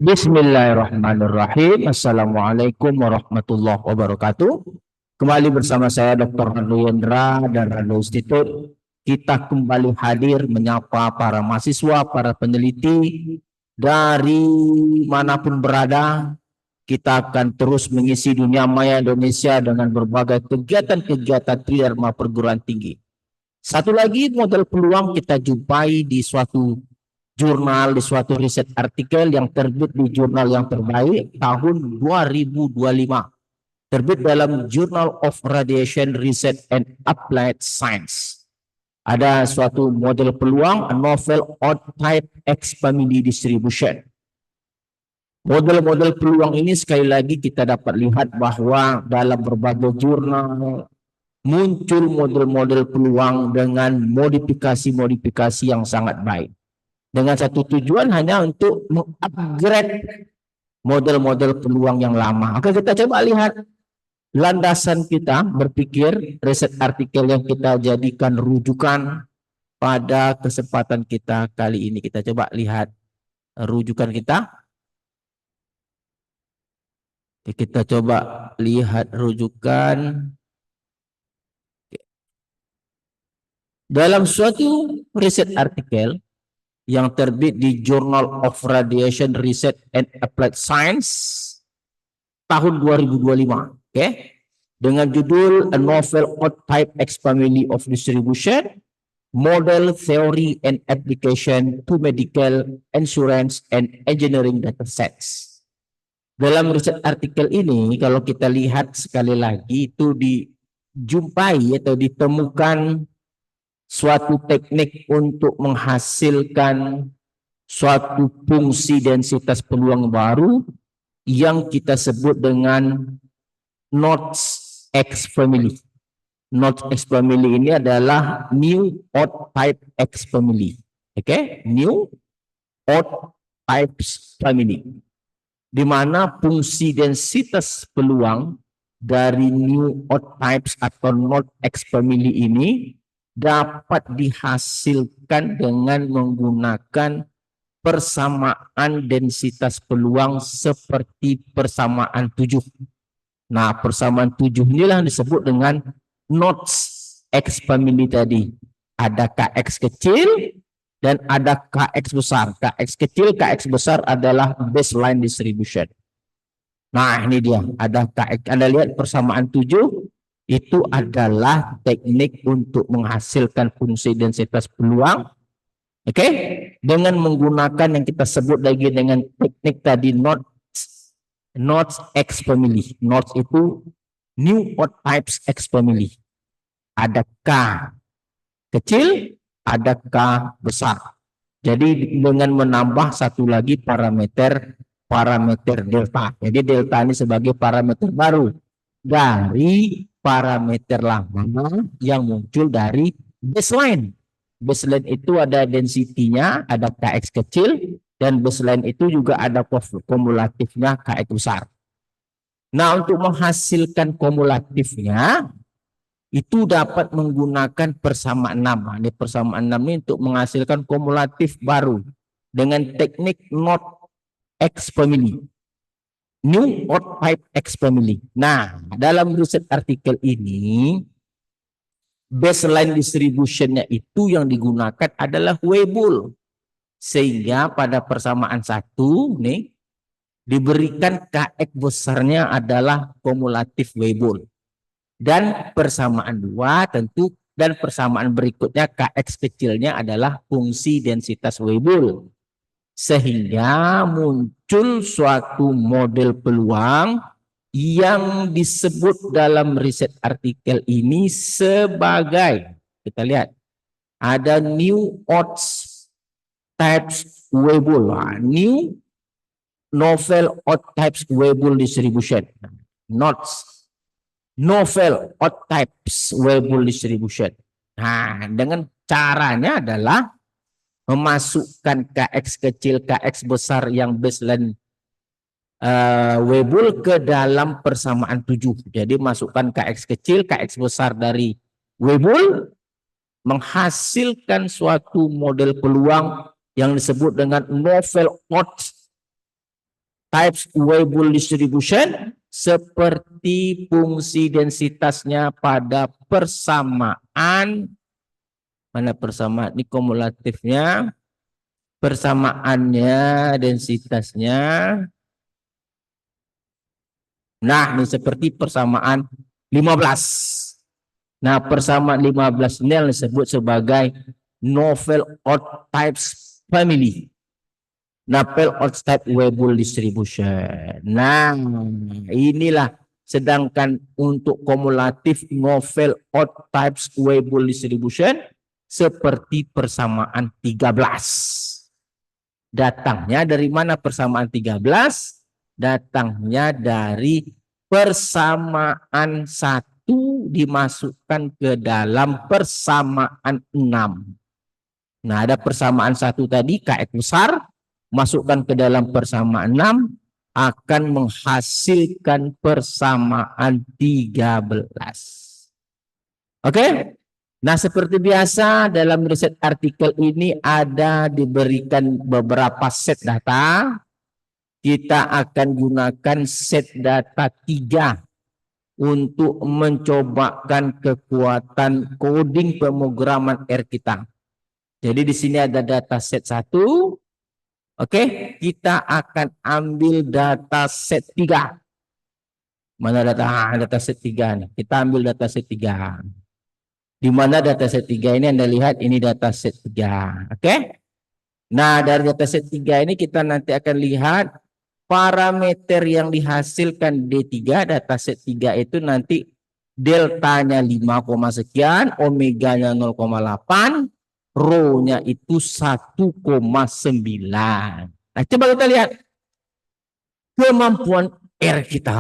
Bismillahirrahmanirrahim. Assalamualaikum warahmatullahi wabarakatuh. Kembali bersama saya Dr. Rando Yendra dan Rando Institute. Kita kembali hadir menyapa para mahasiswa, para peneliti dari manapun berada. Kita akan terus mengisi dunia maya Indonesia dengan berbagai kegiatan-kegiatan tridharma perguruan tinggi. Satu lagi model peluang kita jumpai di suatu jurnal, di suatu riset artikel yang terbit di jurnal yang terbaik tahun 2025. Terbit dalam Journal of Radiation Research and Applied Science. Ada suatu model peluang, a novel odd type X family distribution. Model-model peluang ini sekali lagi kita dapat lihat bahwa dalam berbagai jurnal muncul model-model peluang dengan modifikasi-modifikasi yang sangat baik. Dengan satu tujuan hanya untuk mengupgrade model-model peluang yang lama. Oke, kita coba lihat landasan kita berpikir, riset artikel yang kita jadikan rujukan pada kesempatan kita kali ini. Kita coba lihat rujukan kita. Kita coba lihat rujukan. Dalam suatu riset artikel yang terbit di Journal of Radiation Research and Applied Science tahun 2025, oke? Dengan judul A Novel Odd Type X Family of Distribution, Model Theory and Application to Medical Insurance and Engineering Datasets. Dalam riset artikel ini, kalau kita lihat sekali lagi, itu dijumpai atau ditemukan suatu teknik untuk menghasilkan suatu fungsi densitas peluang baru yang kita sebut dengan Notch X family. Notch X family ini adalah new odd type X family. Oke, new odd types family. Di mana fungsi densitas peluang dari new odd types atau Notch X family ini dapat dihasilkan dengan menggunakan persamaan densitas peluang seperti persamaan 7. Nah, persamaan 7 inilah yang disebut dengan Notch X family tadi. Ada KX kecil dan ada KX besar. KX kecil, KX besar adalah baseline distribution. Nah, ini dia. Ada KX. Anda lihat persamaan 7. Itu adalah teknik untuk menghasilkan fungsi densitas peluang. Oke, dengan menggunakan yang kita sebut lagi dengan teknik tadi Notch X family. Notch itu new odd types X family. Ada K kecil, ada K besar. Jadi dengan menambah satu lagi parameter delta. Jadi delta ini sebagai parameter baru dari parameter lama yang muncul dari baseline. Baseline itu ada densitinya, ada KX kecil, dan baseline itu juga ada kumulatifnya KX besar. Nah, untuk menghasilkan kumulatifnya, itu dapat menggunakan persamaan 6. Ini persamaan 6 ini untuk menghasilkan kumulatif baru dengan teknik Notch X family. New odd type X family. Nah, dalam riset artikel ini, baseline distributionnya itu yang digunakan adalah Weibull. Sehingga pada persamaan 1 nih, diberikan KX besarnya adalah kumulatif Weibull. Dan persamaan 2 tentu, dan persamaan berikutnya KX kecilnya adalah fungsi densitas Weibull. Sehingga muncul suatu model peluang yang disebut dalam riset artikel ini sebagai, kita lihat, ada new odd types Weibull. New novel odd types Weibull distribution. Novel odd types Weibull distribution. Nah, dengan caranya adalah memasukkan KX kecil, KX besar yang baseline Weibull ke dalam persamaan 7. Jadi masukkan KX kecil, KX besar dari Weibull, menghasilkan suatu model peluang yang disebut dengan novel odd types Weibull distribution seperti fungsi densitasnya pada persamaan, mana persamaan ini kumulatifnya, persamaannya densitasnya. Nah, ini seperti persamaan 15. Nah, persamaan 15 ini yang disebut sebagai novel odd types family. Novel odd type Weibull distribution. Nah, inilah, sedangkan untuk kumulatif novel odd types Weibull distribution seperti persamaan 13. Datangnya dari mana persamaan 13? Datangnya dari persamaan 1 dimasukkan ke dalam persamaan 6. Nah, ada persamaan 1 tadi, Kx besar, masukkan ke dalam persamaan 6, akan menghasilkan persamaan 13. Oke? Nah, seperti biasa dalam riset artikel ini ada diberikan beberapa set data. Kita akan gunakan set data 3 untuk mencobakan kekuatan coding pemrograman R kita. Jadi di sini ada data set 1. Oke, kita akan ambil data set 3. Mana data set 3 nih? Kita ambil data set 3. Di mana data set 3 ini Anda lihat, ini data set 3. Oke. Nah, dari data set 3 ini kita nanti akan lihat parameter yang dihasilkan D3, data set 3 itu nanti deltanya 5, sekian, omeganya 0,8, rho-nya itu 1,9. Nah, coba kita lihat kemampuan R kita.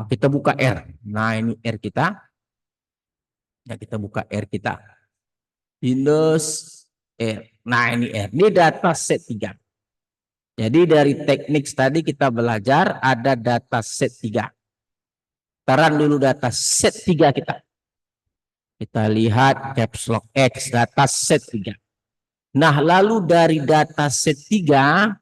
Kita buka R. Nah, ini R kita. Ya, kita buka R kita. Windows R. Nah, ini R. Ini data set 3. Jadi dari teknik tadi kita belajar ada data set 3. Taran dulu data set 3 kita. Kita lihat caps lock X data set 3. Nah, lalu dari data set 3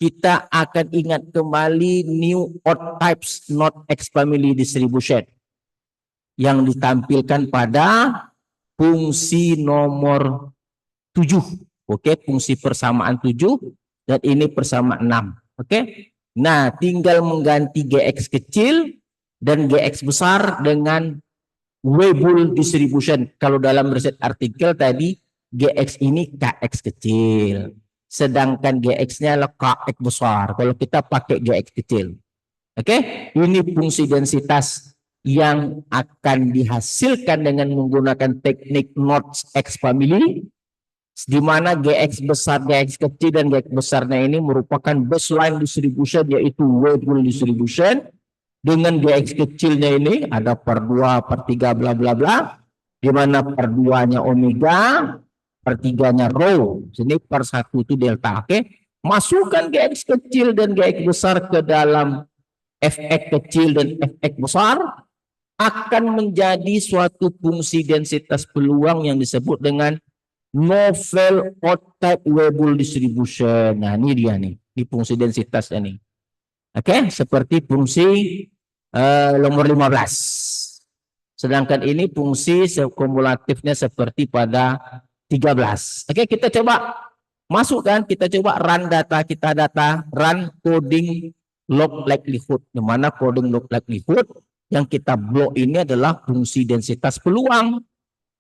kita akan ingat kembali new odd types not X family distribution yang ditampilkan pada fungsi nomor 7. Oke, fungsi persamaan 7 dan ini persamaan 6. Oke. Nah, tinggal mengganti GX kecil dan GX besar dengan Weibull distribution. Kalau dalam riset artikel tadi GX ini KX kecil, sedangkan GX-nya adalah KX besar. Kalau kita pakai GX kecil. Oke, ini fungsi densitas yang akan dihasilkan dengan menggunakan teknik Notch X family, di mana GX besar, GX kecil, dan GX besarnya ini merupakan baseline distribution, yaitu Weibull distribution. Dengan GX kecilnya ini ada per 2, per 3, bla bla bla, di mana per 2-nya omega, per 3-nya rho, sini per 1 itu delta. Oke, masukkan GX kecil dan GX besar ke dalam Fx kecil dan Fx besar, akan menjadi suatu fungsi densitas peluang yang disebut dengan novel odd type Weibull distribution. Nah, ini dia nih, di fungsi densitasnya nih. Oke, seperti fungsi nomor 15. Sedangkan ini fungsi kumulatifnya seperti pada 13. Oke, kita coba masukkan, kita coba run data kita, run coding log likelihood. Di mana coding log likelihood yang kita blok ini adalah fungsi densitas peluang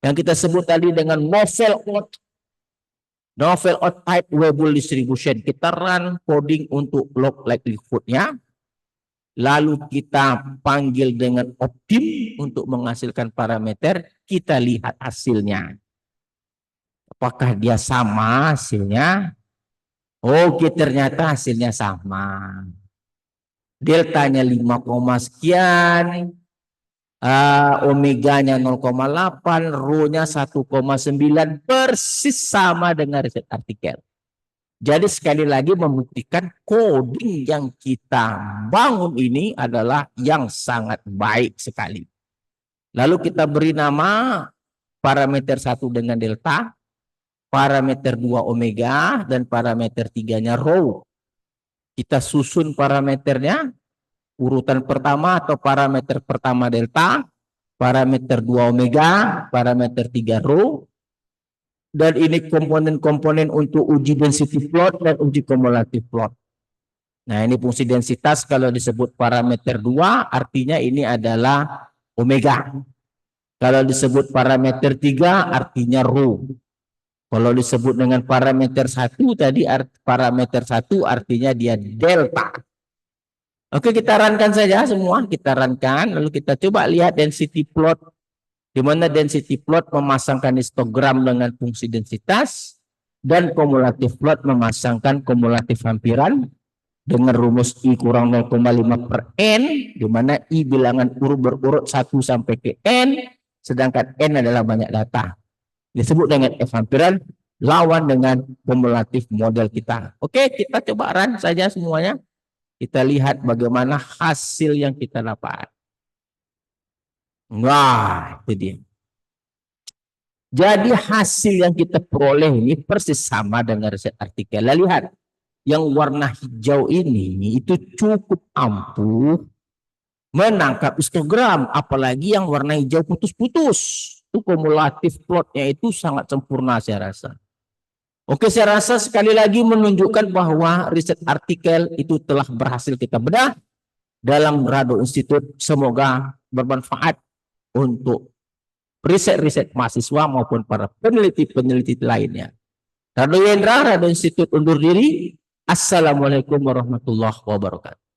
yang kita sebut tadi dengan novel odd type Weibull distribution. Kita run coding untuk log likelihood-nya, lalu kita panggil dengan optim untuk menghasilkan parameter. Kita lihat hasilnya, apakah dia sama hasilnya. Oke, ternyata hasilnya sama. Deltanya 5, sekian, omeganya 0,8, rho-nya 1,9, persis sama dengan riset artikel. Jadi sekali lagi membuktikan coding yang kita bangun ini adalah yang sangat baik sekali. Lalu kita beri nama parameter 1 dengan delta, parameter 2 omega, dan parameter 3-nya rho. Kita susun parameternya, urutan pertama atau parameter pertama delta, parameter 2 omega, parameter 3 rho, dan ini komponen-komponen untuk uji density plot dan uji kumulatif plot. Nah, ini fungsi densitas kalau disebut parameter 2 artinya ini adalah omega. Kalau disebut parameter 3 artinya rho. Kalau disebut dengan parameter 1 tadi parameter 1 artinya dia delta. Oke, kita runkan saja semua, kita runkan lalu kita coba lihat density plot, di mana density plot memasangkan histogram dengan fungsi densitas dan kumulatif plot memasangkan kumulatif hampiran dengan rumus I kurang 0,5 per N, di mana I bilangan berurut 1 sampai ke N, sedangkan N adalah banyak data. Disebut dengan F hampiran, lawan dengan kumulatif model kita. Oke, kita coba run saja semuanya. Kita lihat bagaimana hasil yang kita dapat. Wah, itu dia. Jadi hasil yang kita peroleh ini persis sama dengan riset artikel. Lihat, yang warna hijau ini itu cukup ampuh menangkap histogram, apalagi yang warna hijau putus-putus. Itu kumulatif plotnya itu sangat sempurna saya rasa. Oke, saya rasa sekali lagi menunjukkan bahwa riset artikel itu telah berhasil kita bedah dalam Rado Institute. Semoga bermanfaat untuk riset-riset mahasiswa maupun para peneliti-peneliti lainnya. Rado Yendra, Rado Institute undur diri. Assalamualaikum warahmatullahi wabarakatuh.